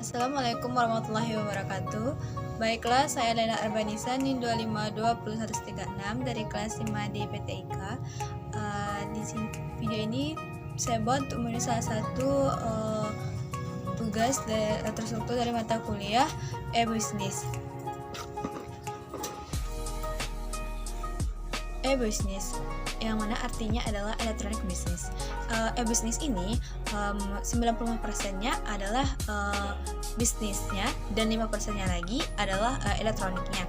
Assalamualaikum warahmatullahi wabarakatuh. Baiklah, saya Lena Arbanisa NIM 2521136 dari kelas 5 di PTIK. Video ini saya buat untuk menulis salah satu tugas terstruktur dari mata kuliah e-business. E-business yang mana artinya adalah electronic business. E-business ini 95%-nya adalah bisnisnya dan 5%-nya lagi adalah elektroniknya.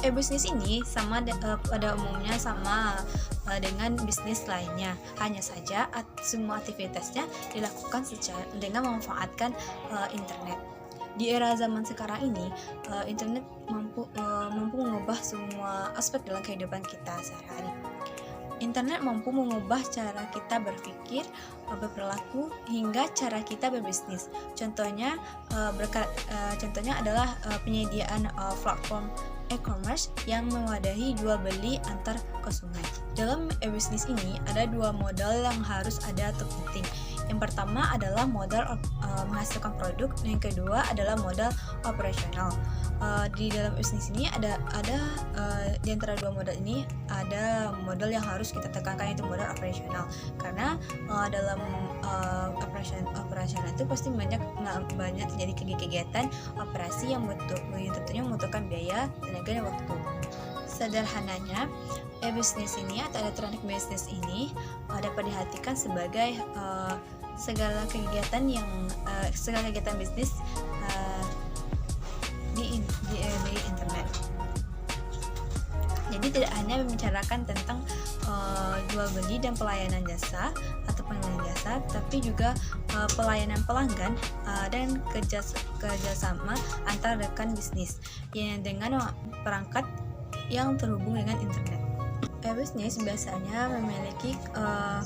E-business ini sama pada umumnya sama dengan bisnis lainnya, hanya saja semua aktivitasnya dilakukan dengan memanfaatkan internet. Di era zaman sekarang ini, internet mampu mengubah semua aspek dalam kehidupan kita sehari-hari. Internet mampu mengubah cara kita berpikir, berperilaku, hingga cara kita berbisnis. Contohnya adalah penyediaan platform e-commerce yang mewadahi jual beli antar konsumen. Dalam e-business ini ada dua modal yang harus ada atau penting. Yang pertama adalah modal menghasilkan produk, dan yang kedua adalah modal operasional. Di dalam bisnis ini ada di antara dua modal ini ada modal yang harus kita tekankan, yaitu modal operasional. Karena dalam operasional itu pasti banyak terjadi kegiatan operasi yang tentunya membutuhkan biaya, tenaga, dan waktu. Sederhananya, e-business ini atau electronic business ini dapat diartikan sebagai segala kegiatan bisnis di internet. Jadi tidak hanya membicarakan tentang jual beli dan pelayanan jasa atau pengiriman jasa, tapi juga pelayanan pelanggan dan kerjasama antar rekan bisnis yang dengan perangkat yang terhubung dengan internet. E-business biasanya memiliki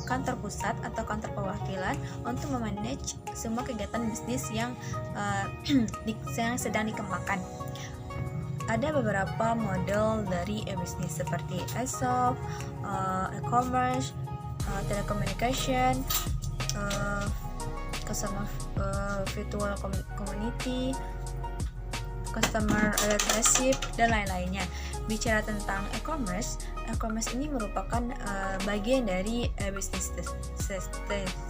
kantor pusat atau kantor perwakilan untuk memanage semua kegiatan bisnis yang sedang dikembangkan. Ada beberapa model dari e-business seperti e-shop, e-commerce, telecommunication, customer virtual community, customer relationship, dan lain-lainnya. Bicara tentang e-commerce ini merupakan bagian dari bisnis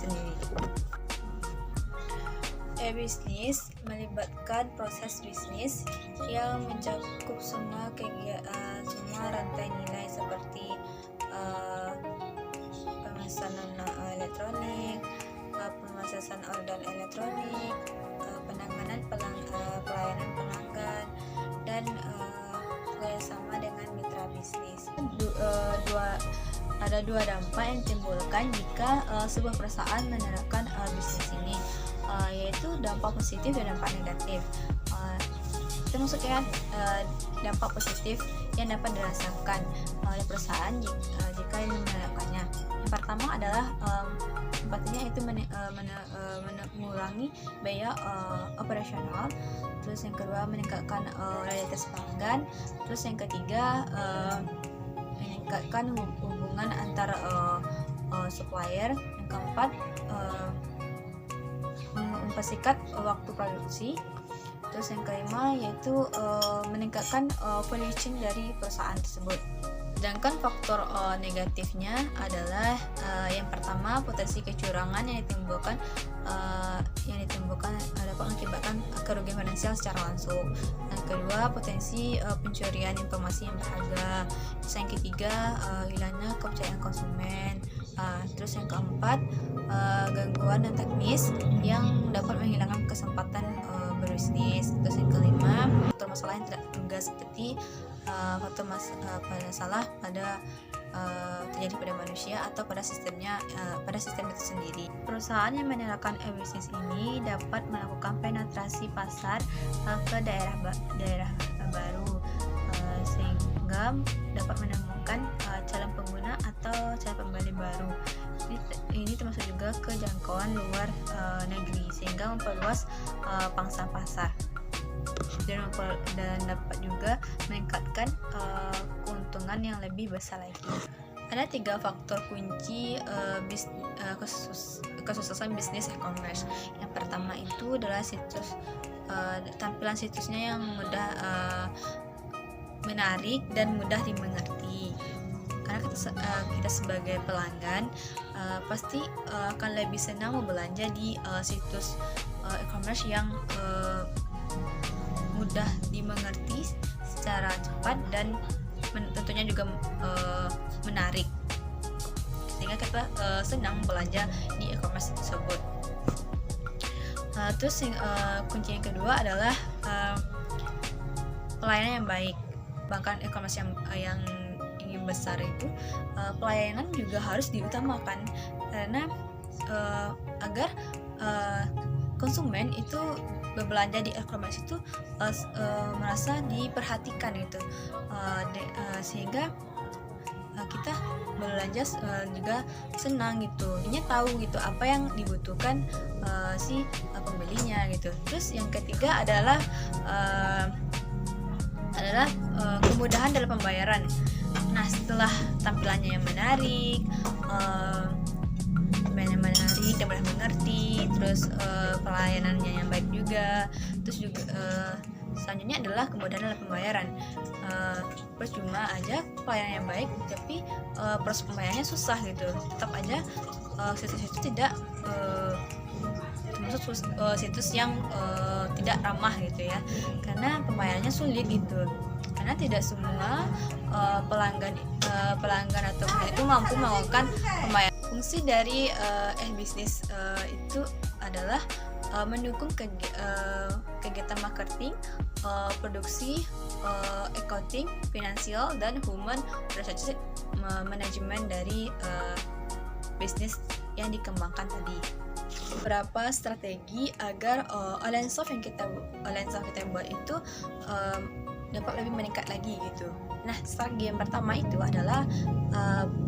sendiri. E-business melibatkan proses bisnis yang mencakup semua rantai nilai seperti pemesanan elektronik, pemasasan order elektronik, penanganan pelayanan pelanggan, dan kerjasama dengan mitra bisnis. Ada dua dampak yang ditimbulkan jika sebuah perusahaan menerapkan bisnis ini, yaitu dampak positif dan dampak negatif. Termasuknya dampak positif yang dapat dirasakan oleh perusahaan jika menerapkannya. Yang pertama adalah itu mengurangi biaya operasional. Terus yang kedua meningkatkan loyalitas pelanggan. Terus yang ketiga meningkatkan hubungan antar supplier. Yang keempat mempersingkat waktu produksi. Terus yang kelima yaitu meningkatkan valuation dari perusahaan tersebut. Sedangkan faktor negatifnya adalah yang pertama, potensi kecurangan yang ditimbulkan dapat mengakibatkan kerugian finansial secara langsung. Yang kedua, potensi pencurian informasi yang berharga. Terus yang ketiga, hilangnya kepercayaan konsumen. Terus yang keempat, gangguan dan teknis yang dapat menghilangkan kesempatan berbisnis. Terus yang kelima, faktor masalah yang tidak terduga seperti faktor masalah terjadi pada manusia atau pada sistem itu sendiri. Perusahaan yang menerapkan e-business ini dapat melakukan penetrasi pasar ke daerah baru, sehingga dapat menemukan calon pengguna atau calon pembeli baru. Ini termasuk juga kejangkauan luar negeri, sehingga memperluas pangsa pasar. Dan dapat juga meningkatkan keuntungan yang lebih besar lagi. Ada 3 faktor kunci kesuksesan bisnis e-commerce. Yang pertama itu adalah situs, tampilan situsnya yang mudah menarik dan mudah dimengerti. Karena kita sebagai pelanggan pasti akan lebih senang membelanja di situs e-commerce yang mudah dimengerti secara cepat dan tentunya juga menarik, sehingga kita senang belanja di e-commerce tersebut. Terus kunci yang kedua adalah pelayanan yang baik. Bahkan e-commerce yang ingin besar itu pelayanan juga harus diutamakan, karena agar konsumen itu berbelanja di e-commerce itu merasa diperhatikan gitu, sehingga kita belanja juga senang gitu, dia tahu gitu apa yang dibutuhkan si pembelinya gitu. Terus yang ketiga adalah kemudahan dalam pembayaran. Nah, setelah tampilannya yang menarik, dan mudah mengerti, terus pelayanannya yang baik juga, terus juga selanjutnya adalah kemudahan dalam pembayaran. Percuma aja pelayanan yang baik tapi proses pembayarannya susah gitu, tetap aja situs itu tidak termasuk situs yang tidak ramah gitu ya, karena pembayarannya sulit gitu, karena tidak semua pelanggan atau klien itu mampu melakukan pembayaran. Fungsi dari bisnis itu adalah mendukung kegiatan marketing, produksi, accounting, finansial, dan human resources management dari bisnis yang dikembangkan tadi. Beberapa strategi agar online shop yang kita buat itu dapat lebih meningkat lagi gitu. Nah, strategi yang pertama itu adalah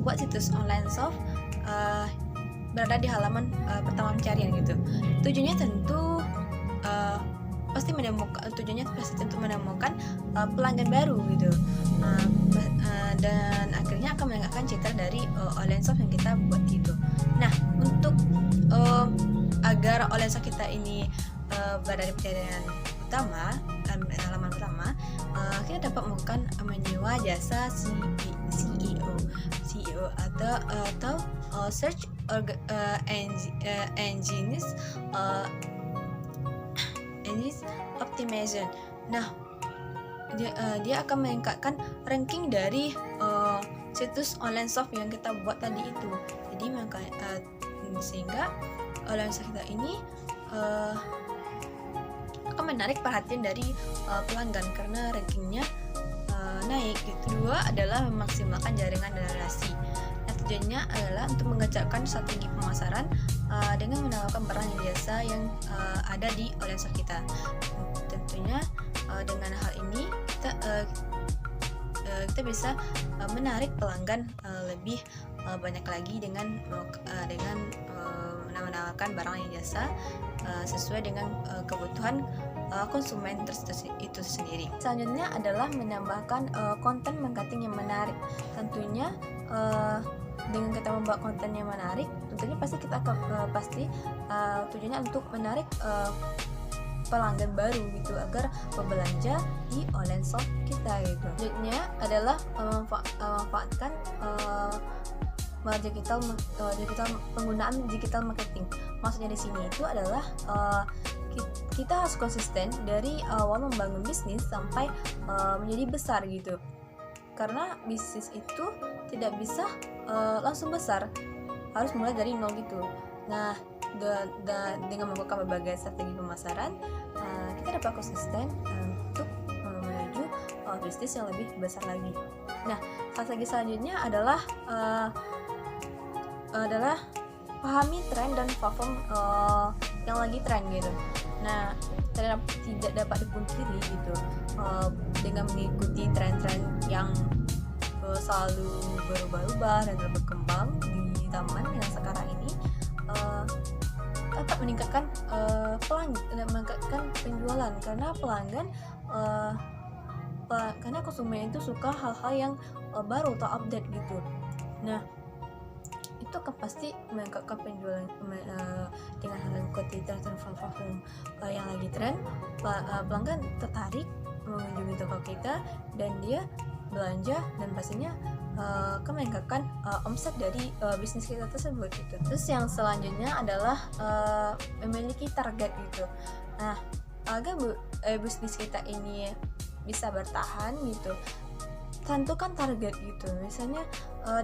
buat situs online shop berada di halaman pertama pencarian gitu. Tujuannya tentu tentu menemukan pelanggan baru gitu, dan akhirnya akan meningkatkan citra dari online shop yang kita buat gitu. Nah, untuk agar online shop kita ini berada di pencarian utama, halaman utama, kita dapat melakukan menyewa jasa CEO atau search engines optimization. Nah, dia akan meningkatkan ranking dari situs online shop yang kita buat tadi itu. Jadi sehingga online shop kita ini akan menarik perhatian dari pelanggan karena rankingnya naik. Kedua adalah memaksimalkan jaringan dan relasi. Nah, tujuannya adalah untuk mengecapkan strategi pemasaran dengan menawarkan barang dan jasa yang ada di online shop kita. Tentunya dengan hal ini kita bisa menarik pelanggan lebih banyak lagi dengan menawarkan barang dan jasa sesuai dengan kebutuhan konsumen itu sendiri. Selanjutnya adalah menambahkan konten marketing yang menarik. Tentunya dengan kita membuat konten yang menarik, tentunya pasti kita tujuannya untuk menarik pelanggan baru gitu agar berbelanja di online shop kita gitu. Selanjutnya adalah memanfaatkan penggunaan digital marketing. Maksudnya di sini itu adalah kita harus konsisten dari awal membangun bisnis sampai menjadi besar gitu. Karena bisnis itu tidak bisa langsung besar, harus mulai dari nol gitu. Nah, dengan melakukan berbagai strategi pemasaran, kita dapat konsisten untuk menuju bisnis yang lebih besar lagi. Nah, strategi selanjutnya adalah pahami tren dan platform yang lagi tren gitu. Nah, tidak dapat dipungkiri gitu, dengan mengikuti tren-tren yang selalu berubah-ubah dan terus berkembang di zaman yang sekarang ini, dapat meningkatkan penjualan karena pelanggan karena konsumen itu suka hal-hal yang baru atau update gitu. Nah, itu kan pasti meningkatkan mengikuti tren-tren platform yang lagi tren, pelanggan tertarik mengunjungi toko kita dan dia belanja dan pastinya meningkatkan omset dari bisnis kita tersebut gitu. Terus yang selanjutnya adalah memiliki target gitu. Nah, agar bisnis kita ini bisa bertahan gitu, tentukan target gitu. Misalnya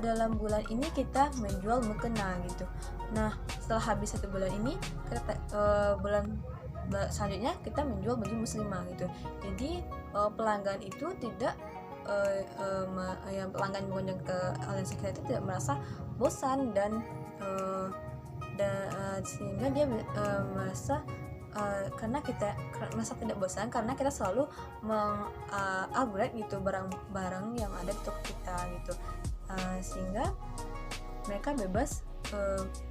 dalam bulan ini kita menjual mukena gitu. Nah, setelah habis 1 bulan ini, kita bulan selanjutnya kita menjual baju muslimah gitu. Jadi pelanggan itu tidak yang pelanggan mengunjung ke online store kita itu tidak merasa bosan dan sehingga dia merasa karena kita merasa tidak bosan karena kita selalu upgrade gitu barang-barang yang ada di toko kita gitu, sehingga mereka bebas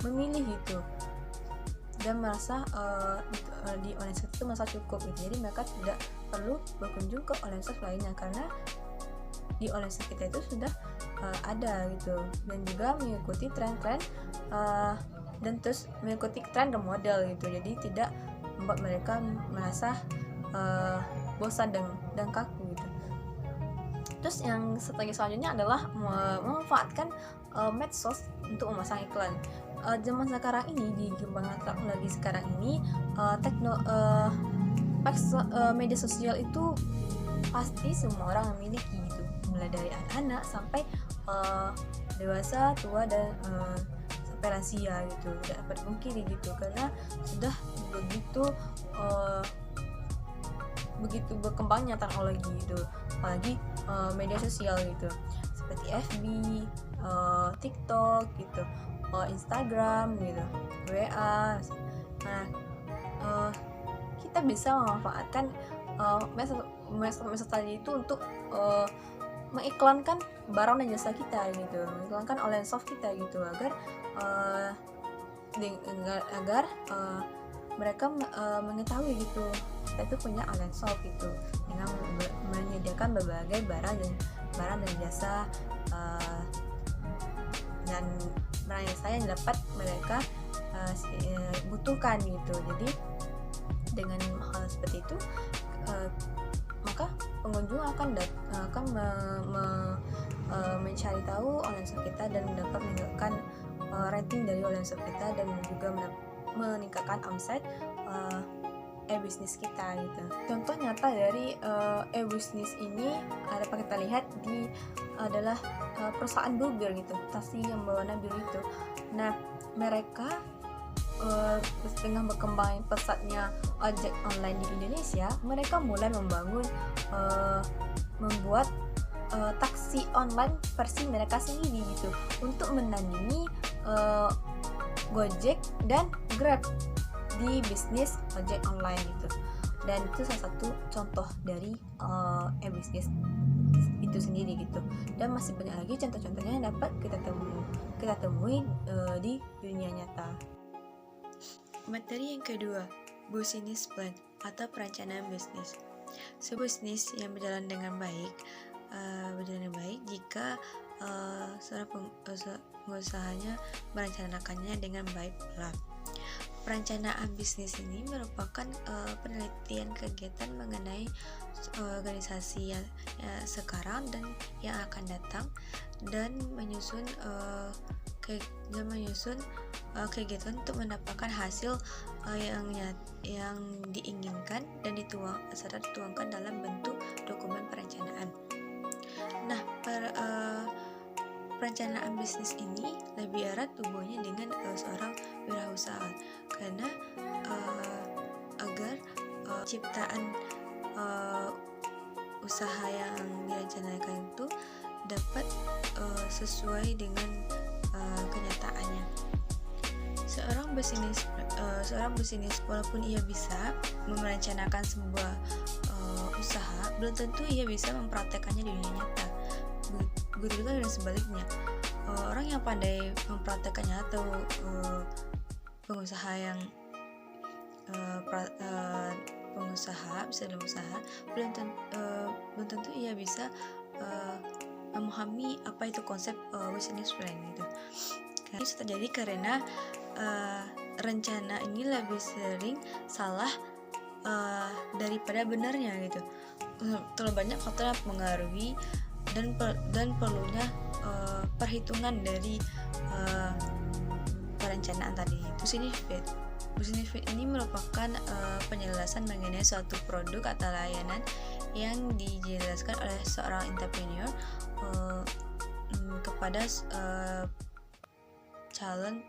memilih gitu dan merasa di online store itu merasa cukup gitu. Jadi mereka tidak perlu berkunjung ke online store lainnya karena di online store kita itu sudah ada gitu, dan juga mengikuti tren-tren dan terus mengikuti tren remodel gitu. Jadi tidak membuat mereka merasa bosan dan kaku gitu. Terus yang strategi selanjutnya adalah memanfaatkan medsos untuk memasang iklan. Zaman sekarang ini, di perkembangan teknologi sekarang ini, media sosial itu pasti semua orang memiliki gitu, mulai dari anak-anak sampai dewasa, tua, dan sampai lansia gitu. Tidak dapat dipungkiri gitu, karena sudah begitu berkembangnya teknologi gitu, apalagi media sosial gitu, seperti FB, TikTok gitu, Instagram gitu, WA. Nah, kita bisa memanfaatkan medsos tadi itu untuk mengiklankan barang dan jasa kita gitu, mengiklankan online shop kita gitu, agar mereka mengetahui gitu kita itu punya online shop gitu, dengan menyediakan berbagai barang dan jasa dan barang jasa yang dapat mereka butuhkan gitu. Jadi dengan hal seperti itu, maka pengunjung akan mencari tahu online shop kita dan dapat meningkatkan rating dari online shop kita, dan juga meningkatkan omset e-bisnis kita gitu. Contoh nyata dari e-bisnis ini dapat kita lihat adalah perusahaan Blue gitu, taksi yang berwarna biru itu. Nah, mereka dengan berkembang pesatnya ojek online di Indonesia, mereka mulai membuat taksi online versi mereka sendiri gitu, untuk menandingi Gojek dan Grab di bisnis ojek online gitu. Dan itu salah satu contoh dari e-bisnis itu sendiri gitu. Dan masih banyak lagi contoh-contohnya yang dapat kita temui di dunia nyata. Materi yang kedua, business plan atau perencanaan bisnis. Sebuah bisnis yang berjalan dengan baik jika seorang pengusahanya merencanakannya dengan baik pula. Perencanaan bisnis ini merupakan penelitian kegiatan mengenai organisasi yang sekarang dan yang akan datang, dan menyusun kegiatan untuk mendapatkan hasil yang diinginkan dan dituangkan dalam bentuk dokumen perencanaan. Nah, perencanaan bisnis ini lebih erat hubungannya dengan seorang wirausaha, karena agar ciptaan usaha yang direncanakan itu dapat sesuai dengan kenyataannya. Seorang bisnis walaupun ia bisa merencanakan sebuah usaha, belum tentu ia bisa mempraktekannya di dunia nyata. Begitu juga dan sebaliknya, orang yang pandai mempraktekannya atau pengusaha yang bisa dalam usaha, belum tentu ia bisa memahami apa itu konsep business plan gitu. Ini terjadi karena rencana ini lebih sering salah daripada benarnya gitu. Terlalu banyak faktor yang mengaruhi dan perlunya perhitungan dari perencanaan tadi. Business fit ini merupakan penjelasan mengenai suatu produk atau layanan yang dijelaskan oleh seorang entrepreneur kepada calon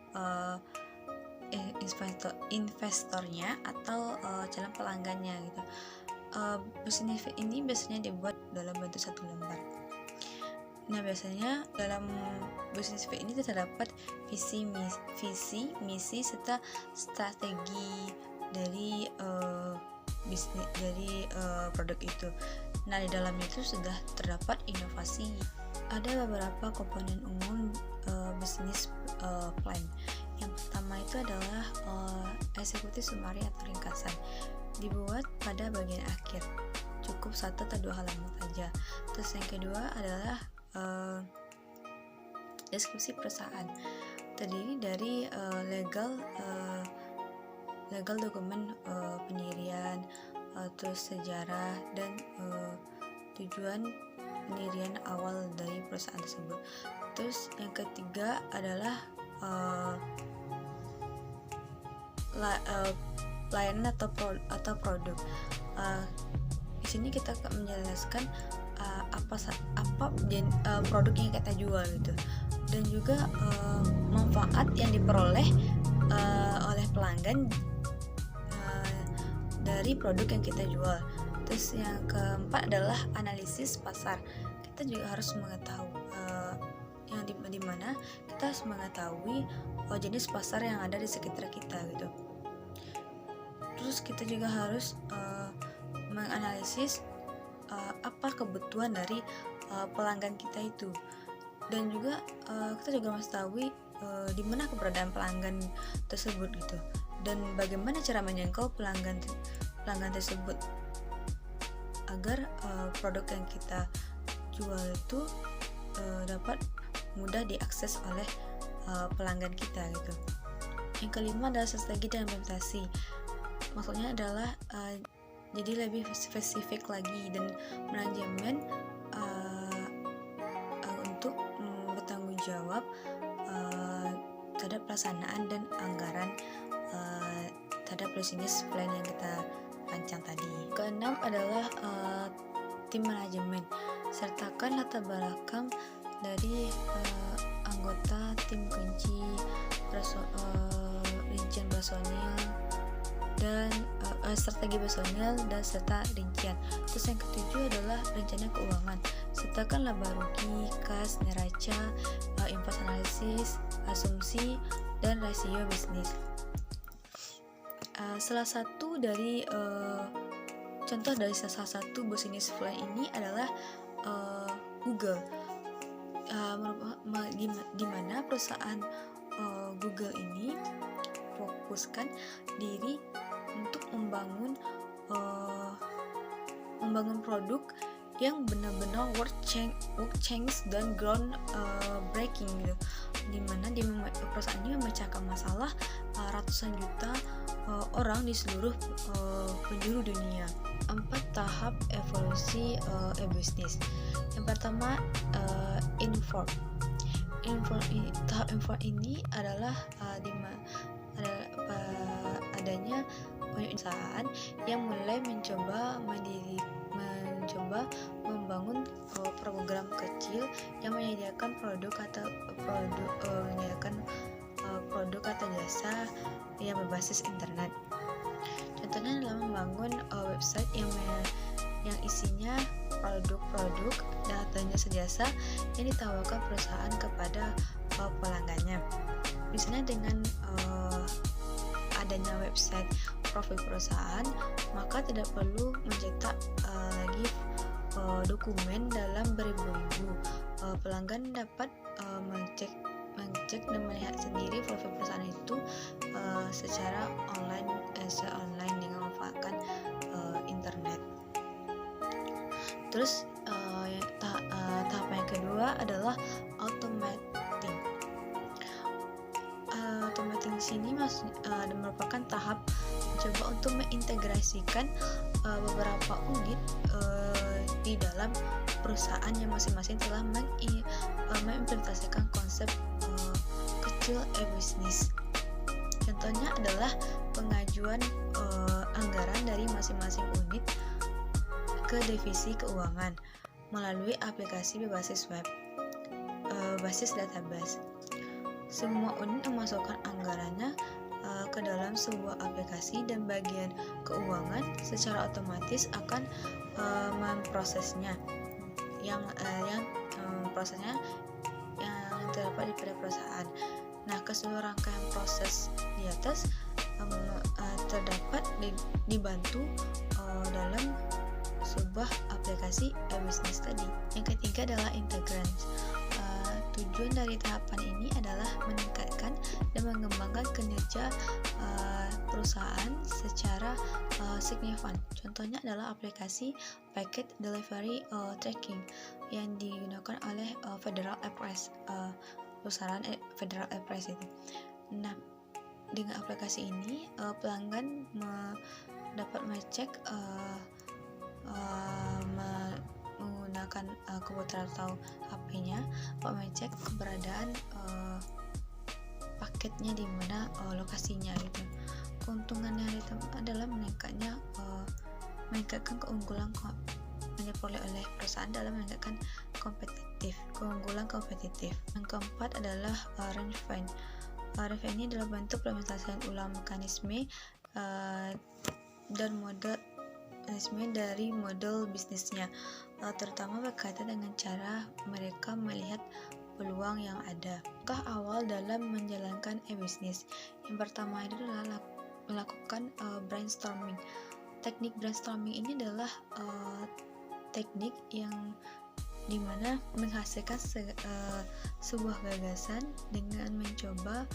investornya atau calon pelanggannya gitu. Business fit ini biasanya dibuat dalam bentuk satu lembar. Nah, biasanya dalam business fit ini terdapat visi, misi serta strategi dari produk itu. Nah, di dalamnya itu sudah terdapat inovasi. Ada beberapa komponen umum business plan. Yang pertama itu adalah eksekusi sumari atau ringkasan. Dibuat pada bagian akhir. Cukup 1 atau 2 halaman saja. Terus yang kedua adalah deskripsi perusahaan. Terdiri dari legal dokumen pendirian, terus sejarah dan tujuan pendirian awal dari perusahaan tersebut. Terus yang ketiga adalah layanan atau produk. Di sini kita akan menjelaskan apa produk yang kita jual gitu, dan juga manfaat yang diperoleh oleh pelanggan dari produk yang kita jual. Terus yang keempat adalah analisis pasar. Kita juga harus mengetahui yang dimana kita harus mengetahui jenis pasar yang ada di sekitar kita gitu. Terus kita juga harus menganalisis apa kebutuhan dari pelanggan kita itu, dan juga kita juga mengetahui di mana keberadaan pelanggan tersebut gitu, dan bagaimana cara menjangkau pelanggan tersebut agar produk yang kita jual itu dapat mudah diakses oleh pelanggan kita gitu. Yang kelima adalah strategi dan implementasi. Maksudnya adalah jadi lebih spesifik lagi dan manajemen untuk bertanggung jawab terhadap pelaksanaan dan anggaran terhadap business plan yang kita rancang tadi. Keenam adalah tim manajemen. Sertakan latar belakang dari anggota tim kunci, rincian personil, dan strategi personil dan serta rincian. Terus yang ketujuh adalah rencana keuangan. Sertakan laba rugi, kas, neraca, input analisis, asumsi, dan rasio bisnis. Salah satu dari contoh dari salah satu business plan ini adalah Google, di mana perusahaan Google ini fokuskan diri untuk membangun produk yang benar-benar world change dan ground breaking gitu, dimana perusahaan ini memecahkan masalah ratusan juta orang di seluruh penjuru dunia. 4 tahap evolusi bisnis. Yang pertama, tahap inform ini adalah adanya perusahaan yang mulai mencoba membangun program kecil yang menyediakan produk atau jasa yang berbasis internet. Contohnya adalah membangun website yang isinya produk-produk dan jasa yang ditawarkan perusahaan kepada pelanggannya. Misalnya dengan adanya website profil perusahaan, maka tidak perlu mencetak lagi dokumen dalam beribu-ribu. Pelanggan dapat mengecek dan melihat sendiri profil perusahaan itu secara online dengan memanfaatkan internet. Terus tahap yang kedua adalah automating. Automating di sini merupakan tahap mencoba untuk mengintegrasikan beberapa unit di dalam perusahaan yang masing-masing telah mengimplementasikan konsep kecil e-business. Contohnya adalah pengajuan anggaran dari masing-masing unit ke divisi keuangan melalui aplikasi berbasis web, basis database. Semua unit memasukkan anggarannya ke dalam sebuah aplikasi dan bagian keuangan secara otomatis akan memprosesnya yang prosesnya yang terdapat pada perusahaan. Nah, keseluruhan rangkaian proses di atas terdapat dibantu dalam sebuah aplikasi e-business tadi. Yang ketiga adalah integrasi. Tujuan dari tahapan ini adalah meningkatkan dan mengembangkan kinerja perusahaan secara signifikan. Contohnya adalah aplikasi packet delivery tracking yang digunakan oleh Federal Express, perusahaan Federal Express itu. Nah, dengan aplikasi ini pelanggan dapat mengecek menggunakan komputer atau HP-nya, mengecek keberadaan paketnya di mana lokasinya gitu. Keuntungannya itu adalah meningkatkan keunggulan yang diperoleh oleh perusahaan dalam meningkatkan keunggulan kompetitif. Yang keempat adalah range find. Range find ini adalah bentuk implementasi ulang mekanisme dan model dari model bisnisnya, terutama berkaitan dengan cara mereka melihat peluang yang ada. Langkah awal dalam menjalankan e-business, yang pertama itu adalah melakukan brainstorming. Teknik brainstorming ini adalah teknik yang dimana menghasilkan sebuah gagasan dengan mencoba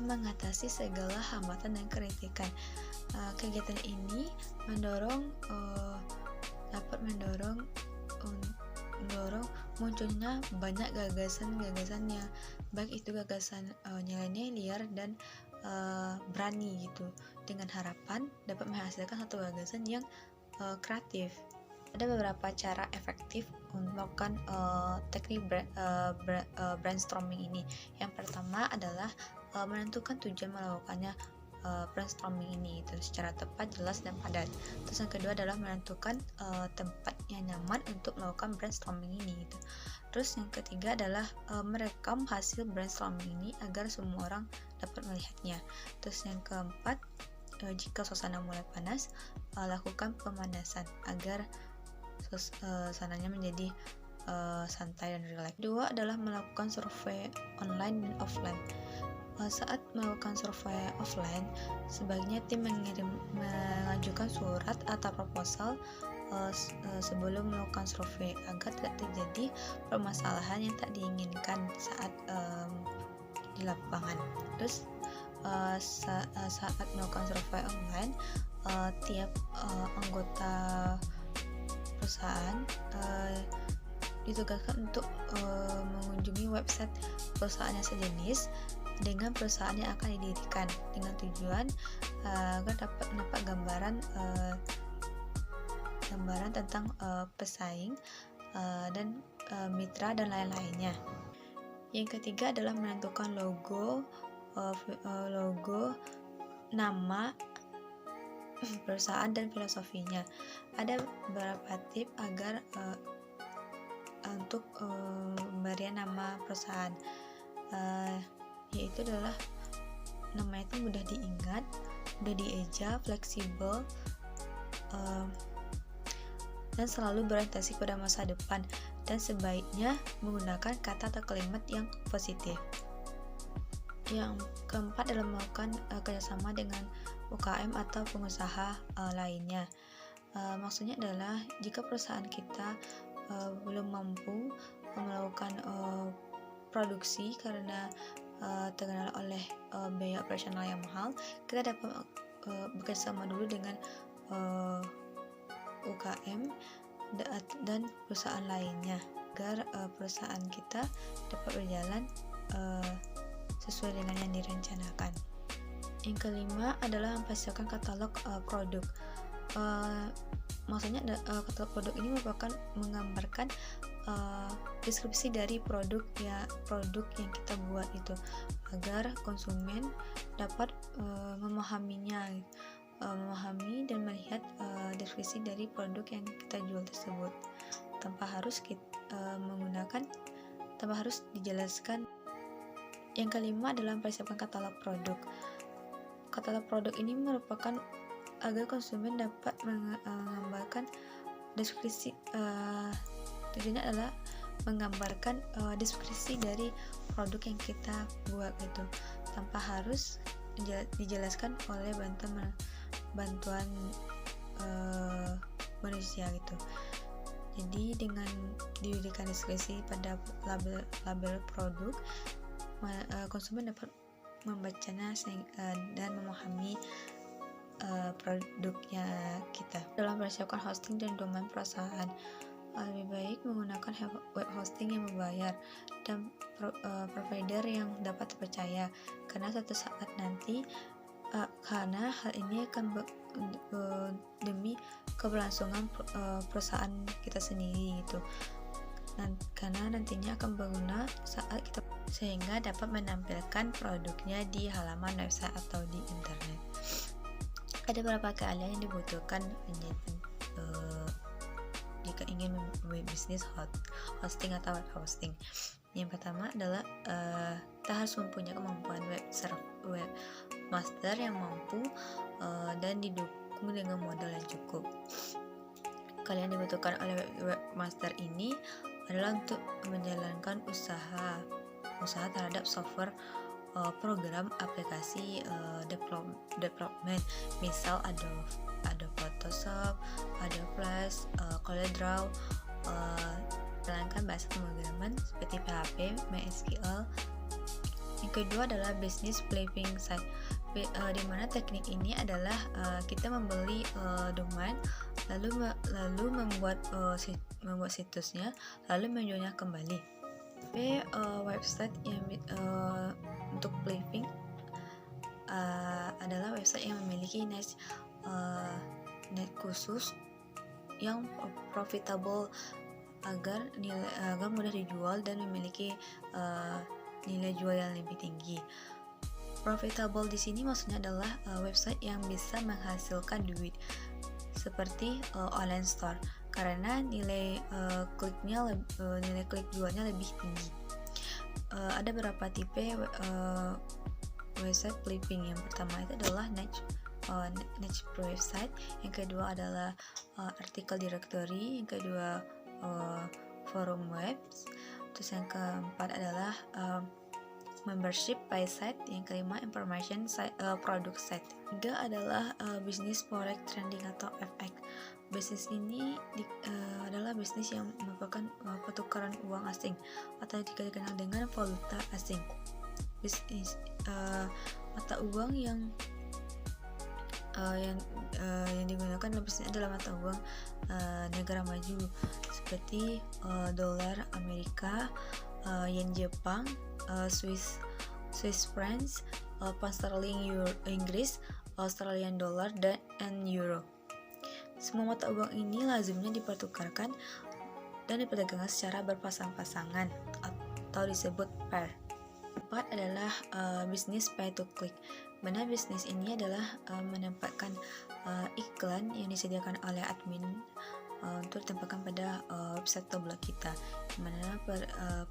mengatasi segala hambatan dan kritikan. Kegiatan ini dapat mendorong munculnya banyak gagasan-gagasan yang baik itu gagasan nyeleneh, liar dan berani gitu, dengan harapan dapat menghasilkan satu gagasan yang kreatif. Ada beberapa cara efektif untuk melakukan teknik brainstorming ini. Yang pertama adalah menentukan tujuan melakukannya brainstorming ini itu secara tepat, jelas, dan padat. Terus yang kedua adalah menentukan tempat yang nyaman untuk melakukan brainstorming ini gitu. Terus yang ketiga adalah merekam hasil brainstorming ini agar semua orang dapat melihatnya. Terus yang keempat, jika suasana mulai panas, lakukan pemanasan agar suasananya menjadi santai dan rileks. Kedua adalah melakukan survei online dan offline. Saat melakukan survei offline, sebaiknya tim mengajukan surat atau proposal sebelum melakukan survei agar tidak terjadi permasalahan yang tak diinginkan saat di lapangan. Terus saat melakukan survei online, tiap anggota perusahaan ditugaskan untuk mengunjungi website perusahaan yang sejenis dengan perusahaan yang akan didirikan dengan tujuan agar dapat mendapat gambaran tentang pesaing dan mitra dan lain-lainnya. Yang ketiga adalah menentukan logo, nama perusahaan dan filosofinya. Ada beberapa tips agar untuk pemberian nama perusahaan, yaitu adalah nama itu mudah diingat, mudah dieja, fleksibel, dan selalu berorientasi pada masa depan, dan sebaiknya menggunakan kata atau kalimat yang positif. Yang keempat adalah melakukan kerjasama dengan UKM atau pengusaha lainnya. Maksudnya adalah jika perusahaan kita belum mampu melakukan produksi karena terkenal oleh biaya operasional yang mahal, kita dapat bekerjasama dulu dengan UKM dan perusahaan lainnya agar perusahaan kita dapat berjalan sesuai dengan yang direncanakan. Yang kelima adalah mempersiapkan katalog produk. Maksudnya katalog produk ini merupakan menggambarkan deskripsi dari produk yang kita buat itu, agar konsumen dapat memahami dan melihat deskripsi dari produk yang kita jual tersebut tanpa harus dijelaskan. Yang kelima adalah mempersiapkan katalog produk. Katalog produk ini merupakan agar konsumen dapat menggambarkan deskripsi. Tujuannya adalah menggambarkan deskripsi dari produk yang kita buat itu tanpa harus dijelaskan oleh bantuan manusia gitu. Jadi dengan diberikan deskripsi pada label produk, konsumen dapat membacanya dan memahami produknya kita. Dalam mempersiapkan hosting dan domain perusahaan, lebih baik menggunakan web hosting yang berbayar dan provider yang dapat dipercaya, karena suatu saat nanti karena hal ini akan demi keberlangsungan perusahaan kita sendiri gitu. Karena nantinya akan berguna saat kita, sehingga dapat menampilkan produknya di halaman website atau di internet. Ada beberapa keahlian yang dibutuhkan jika ingin membuat bisnis hosting atau web hosting. Yang pertama adalah kita harus mempunyai kemampuan webmaster yang mampu dan didukung dengan modal yang cukup. Kalian dibutuhkan oleh webmaster ini adalah untuk menjalankan usaha terhadap software, program, aplikasi development, misal Adobe Photoshop, Adobe Flash, CorelDRAW, jalankan bahasa pemrograman seperti PHP, MySQL. Yang kedua adalah business flipping site, di mana teknik ini adalah kita membeli domain lalu membuat situsnya lalu menjualnya kembali. Website yang untuk flipping adalah website yang memiliki niche khusus yang profitable agar mudah dijual dan memiliki nilai jual yang lebih tinggi. Profitable di sini maksudnya adalah website yang bisa menghasilkan duit, seperti online store, karena nilai klik jualnya lebih tinggi. Ada beberapa tipe website flipping. Yang pertama itu adalah niche website, yang kedua adalah artikel directory, yang kedua forum webs, terus yang keempat adalah membership by site, yang kelima information site, product site. Tiga adalah bisnis forex trading atau FX. Bisnis ini adalah bisnis yang merupakan pertukaran uang asing atau juga dikenal dengan valuta asing. Bisnis mata uang yang digunakan dalam bisnis adalah mata uang negara maju seperti dolar Amerika, yen Jepang, Swiss francs, pound sterling Inggris, Australian dollar, dan euro. Semua mata uang ini lazimnya dipertukarkan dan diperdagangkan secara berpasang-pasangan atau disebut pair. Keempat adalah bisnis pay to click. Mana bisnis ini adalah menempatkan iklan yang disediakan oleh admin untuk ditempatkan pada website atau blog kita, dimana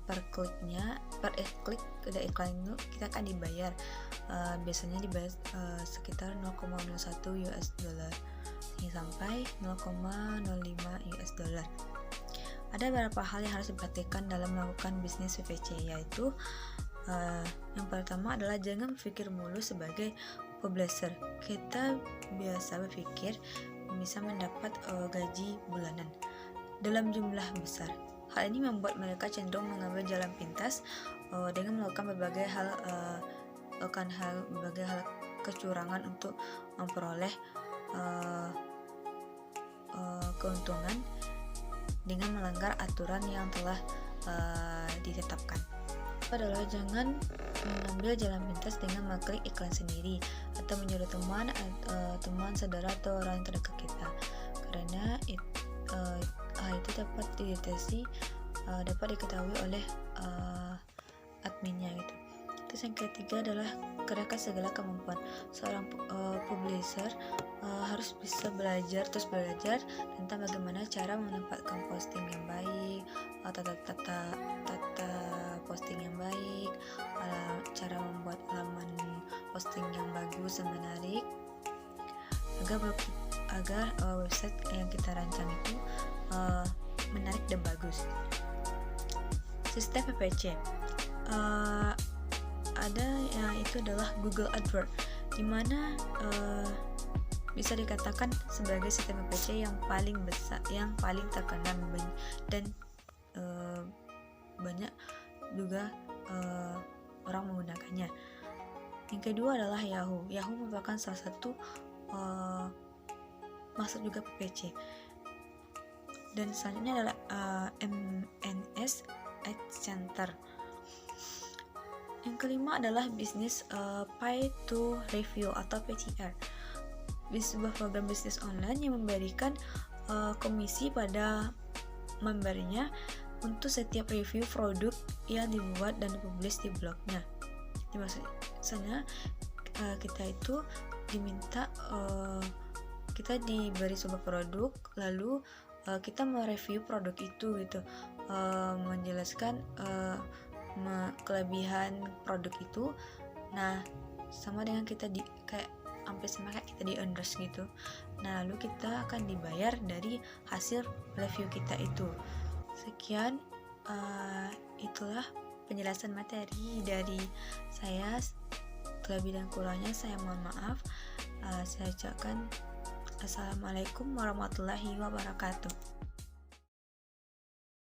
per klik ada iklan itu kita akan dibayar, biasanya dibayar sekitar 0,01 US dollar sampai 0,05 US dollar. Ada beberapa hal yang harus diperhatikan dalam melakukan bisnis PPC, yaitu yang pertama adalah jangan berpikir mulu sebagai publisher. Kita biasa berpikir bisa mendapat gaji bulanan dalam jumlah besar. Hal ini membuat mereka cenderung mengambil jalan pintas dengan melakukan berbagai hal kecurangan untuk memperoleh keuntungan dengan melanggar aturan yang telah ditetapkan. Adalah jangan mengambil jalan pintas dengan mengklik iklan sendiri atau menyuruh teman, saudara atau orang terdekat kita, karena hal itu dapat dapat diketahui oleh adminnya gitu. Terus yang ketiga adalah kerahkan segala kemampuan. Seorang publisher harus bisa belajar tentang bagaimana cara menempatkan posting yang baik, tata posting yang baik, cara membuat halaman posting yang bagus dan menarik, agar website yang kita rancang itu menarik dan bagus. Sistem PPC ada yang itu adalah Google AdWords, dimana bisa dikatakan sebagai sistem PPC yang paling besar, yang paling terkenal dan banyak juga orang menggunakannya. Yang kedua adalah Yahoo. Yahoo merupakan salah satu masuk juga PPC. Dan selanjutnya adalah MNS Ad Center. Yang kelima adalah bisnis Pay to Review atau PTR. Sebuah program bisnis online yang memberikan komisi pada membernya untuk setiap review produk yang dibuat dan dipublish di blognya. Maksudnya kita itu diminta, kita diberi sebuah produk, lalu kita mereview produk itu gitu, menjelaskan kelebihan produk itu. Nah, sama dengan kita hampir sama kayak kita di endorse gitu. Nah, lalu kita akan dibayar dari hasil review kita itu. Sekian, itulah penjelasan materi dari saya. Lebih dan kurangnya saya mohon maaf. Saya ucapkan assalamualaikum warahmatullahi wabarakatuh.